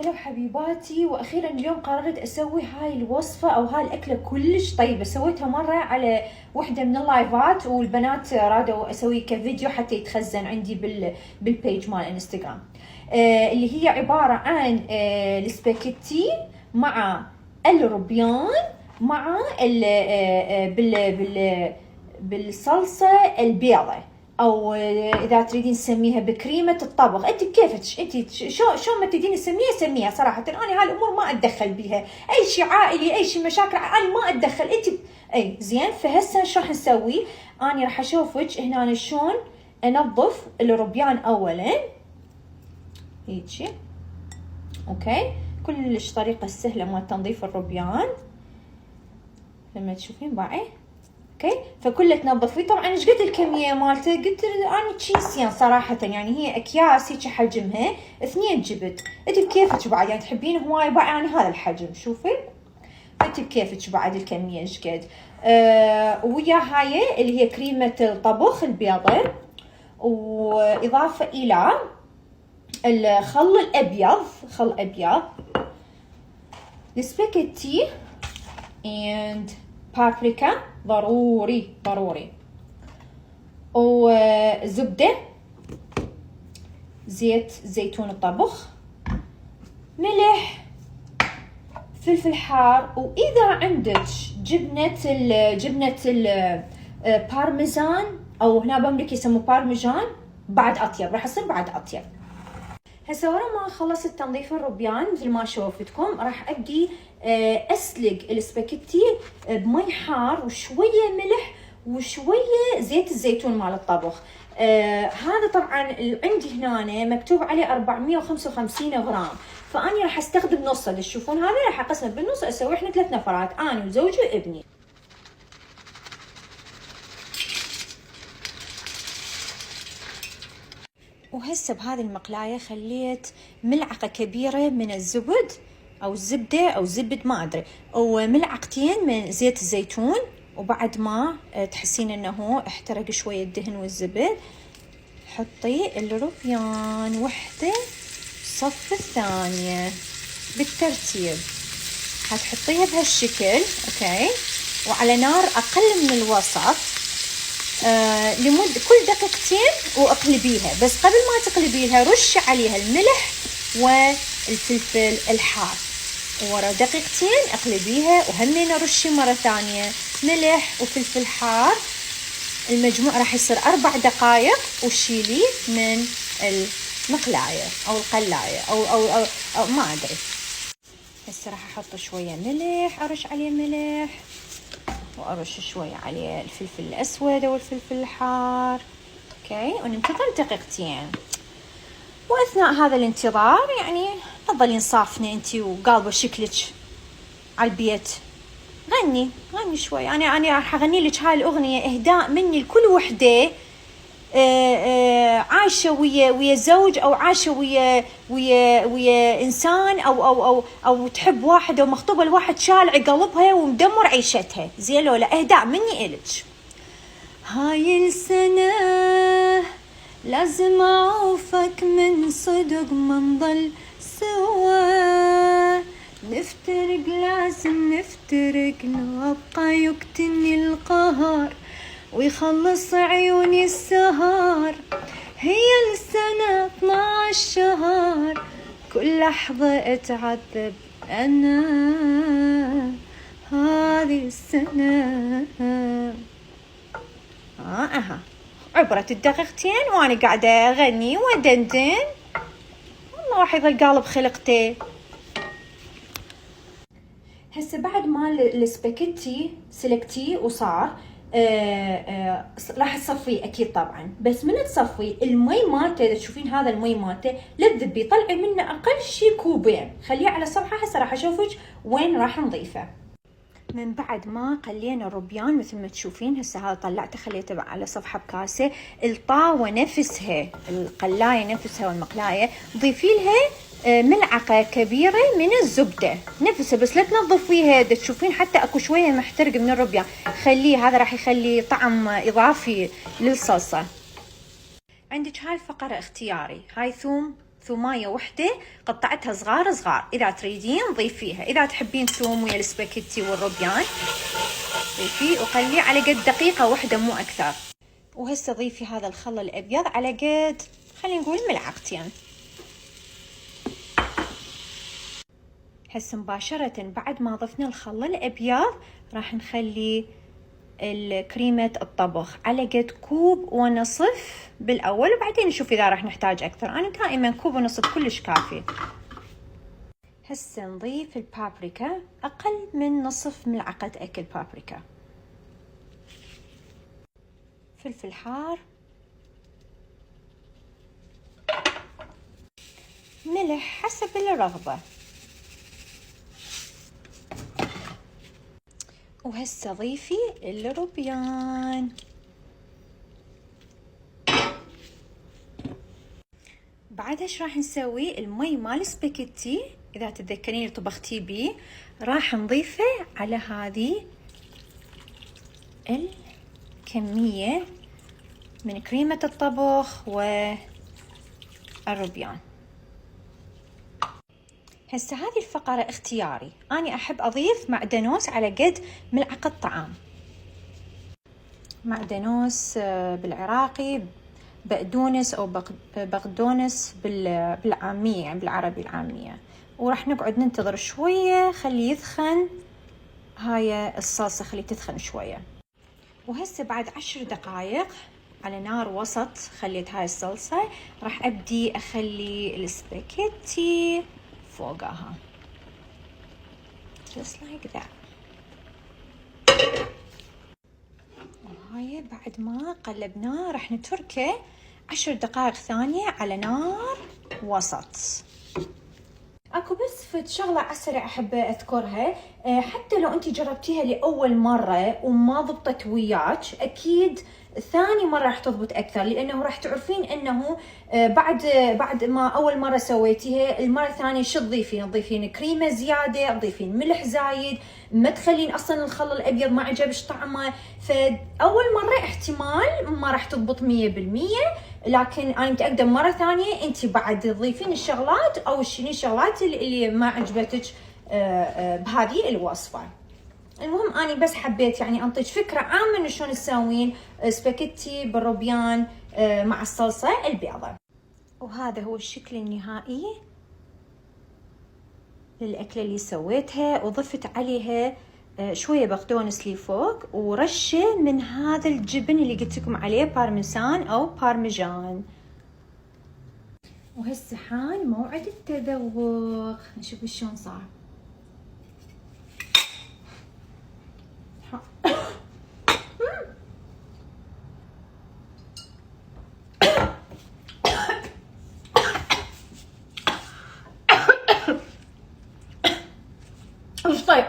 هلا حبيباتي، واخيرا اليوم قررت اسوي هاي الوصفه او هاي الاكله كلش طيبه. سويتها مره على وحده من اللايفات والبنات رادوا اسوي كفيديو حتى يتخزن عندي بالبيج مال انستغرام. اللي هي عباره عن السباكيتي مع الروبيان مع بالصلصه البيضه، او اذا تريدين تسميها بكريمه الطبخ، انت بكيفك، انت شو ما تريدين تسميها سميها. صراحه انا هاي الامور ما اتدخل بيها، اي شيء عائلي اي شيء مشاكل انا ما اتدخل. انت اي زين. فهسه شو راح نسوي؟ انا راح اشوفك هنا شلون انظف الروبيان اولا هيجي. اوكي، كلش طريقه سهله مال تنظيف الروبيان لما تشوفين باعي. اوكي، فكله تنظفيه. طبعا ايش قد الكميه مالته؟ قلت انا كيسين صراحه، يعني هي اكياس هيك حجمها، 2 جبت. انت بكيفك بعد، يعني تحبين هواي باع يعني هذا الحجم، شوفي انت بكيفك بعد الكميه ايش قد. ويا هاي اللي هي كريمه الطبخ البيضه، واضافه الى الخل الابيض، خل ابيض، السباكيتي and بابريكا ضروري ضروري، وزبدة، زيت زيتون الطبخ، ملح، فلفل حار. وإذا عندك جبنة البارميزان أو هنا بملك يسموه بارميجان بعد أطيب، راح يصير بعد أطيب. هسه ورا ما خلصت تنظيف الروبيان مثل ما شوفتكم، راح ابدي اسلق السباكيتي بمي حار وشويه ملح وشويه زيت الزيتون مال الطبخ. هذا طبعا عندي هنا مكتوب عليه 455 غرام، فاني راح استخدم نصه. تشوفون هذا راح اقسمه بالنص، اسوي احنا 3 نفرات، انا وزوجي وابني. وهسه بهذه المقلايه خليت ملعقه كبيره من الزبد او الزبده او زبد ما ادري، وملعقتين من زيت الزيتون. وبعد ما تحسين انه احترق شويه الدهن والزبد، حطي الروبيان وحده صف الثانيه بالترتيب، هتحطيها بهالشكل. اوكي، وعلى نار اقل من الوسط لمدة كل دقيقتين، واقلبيها. بس قبل ما تقلبيها رشي عليها الملح والفلفل الحار، ورا دقيقتين اقلبيها وهمين رشي مرة ثانية ملح وفلفل حار. المجموع راح يصير 4 دقائق، وشيليه من المقلاية او القلاية أو ما ادري. هسه راح احط شوية ملح، ارش عليه ملح، وارش شويه عليه الفلفل الاسود والفلفل الحار. اوكي، وننتظر دقيقتين. واثناء هذا الانتظار يعني تفضلين صافنه انتي وقالبه شكلك على البيت، غني شوي. انا راح اغني لك هاي الاغنيه اهداء مني لكل وحده عايشه ويا زوج، او عايشه ويا انسان، او تحب واحد، او مخطوبه لواحد شالع قلبها ومدمر عيشتها. زين لولا اهداء مني الك. هاي السنه لازم اعوفك من صدق، ما نضل سوا، نفترق لازم نفترق، لو ابقى يقتلني القهر ويخلص عيوني السهر. هي السنة 12 شهر، كل لحظة اتعذب انا، هذه السنة. عبرت الدقيقتين وانا قاعدة اغني ودندن، والله واحد يظل قالب خلقته. هسه بعد ما السباكيتي سلقتيه وصار راح تصفيه اكيد طبعا. بس من تصفي المي مالته، اذا تشوفين هذا المي مالته لا تذبيه، طلعي منه اقل شيء كوبين، خليه على صفحه. هسه راح اشوفك وين راح نضيفه. من بعد ما قلينا الروبيان مثل ما تشوفين، هسه هذا طلعته خليته على صفحه بكاسه. الطاوه نفسها، القلايه نفسها والمقلايه ضيفي لها ملعقة كبيرة من الزبدة نفسها، بس لا تنظفيها. تشوفين حتى اكو شوية محترق من الروبيان، خليه، هذا راح يخلي طعم اضافي للصلصة. عندك هاي الفقرة اختياري، هاي ثوم ثوماية وحدة قطعتها صغار صغار، إذا تريدين ضيفيها، إذا تحبين ثوم ويا السباكيتي والروبيان ضيفيه وخليه على قد دقيقة واحدة مو أكثر. وهسه ضيفي هذا الخل الأبيض على قد خلينا نقول ملعقتين. هسه مباشرة بعد ما ضفنا الخل الأبيض راح نخلي كريمة الطبخ على قد كوب ونصف بالأول، وبعدين نشوف إذا راح نحتاج أكثر. أنا دائما كوب ونصف كلش كافي. هسه نضيف البابريكا، أقل من نصف ملعقة أكل بابريكا، فلفل حار، ملح حسب الرغبة. وهسه ضيفي الروبيان. بعدها ايش راح نسوي؟ المي مال السباكيتي اذا تتذكرين طبختي بيه راح نضيفه على هذه الكمية من كريمة الطبخ والروبيان. هسه هذه الفقرة اختياري، أنا أحب أضيف معدنوس على قد ملعقة طعام. معدنوس بالعراقي بقدونس أو بقدونس بالعامية، يعني بالعربي العامية. وراح نقعد ننتظر شوية خلي يثخن هاي الصلصة، خلي تثخن شوية. وهسه بعد 10 دقائق على نار وسط خليت هاي الصلصة، راح أبدي أخلي السباكيتي فوقها just like that. وهاي بعد ما قلبناه راح نتركه 10 دقائق ثانية على نار وسط. اكو بس فد شغلة على السريع احب اذكرها، حتى لو انتي جربتيها لاول مرة وما ضبطت وياك، اكيد ثاني مرة راح تضبط اكثر، لانه راح تعرفين انه بعد ما اول مرة سويتيها المرة الثانية شو تضيفين كريمة زيادة، تضيفين ملح زايد، ما تخلين اصلا الخل الابيض ما عجبش طعمه. فاول مرة احتمال ما راح تضبط 100%، لكن انا متاكده مره ثانيه انت بعد تضيفين الشغلات او تشيلين الشغلات اللي ما عجبتك بهذه الوصفه. المهم انا بس حبيت يعني انطيك فكره عامه انه شلون تسوين سباكيتي بالروبيان مع الصلصه البيضاء. وهذا هو الشكل النهائي للاكله اللي سويتها، وضفت عليها شويه بقدونس لي فوق ورشه من هذا الجبن اللي قلت لكم عليه بارميسان او بارميجان. وهسه حان موعد التذوق، نشوف شلون صار. ايش طيب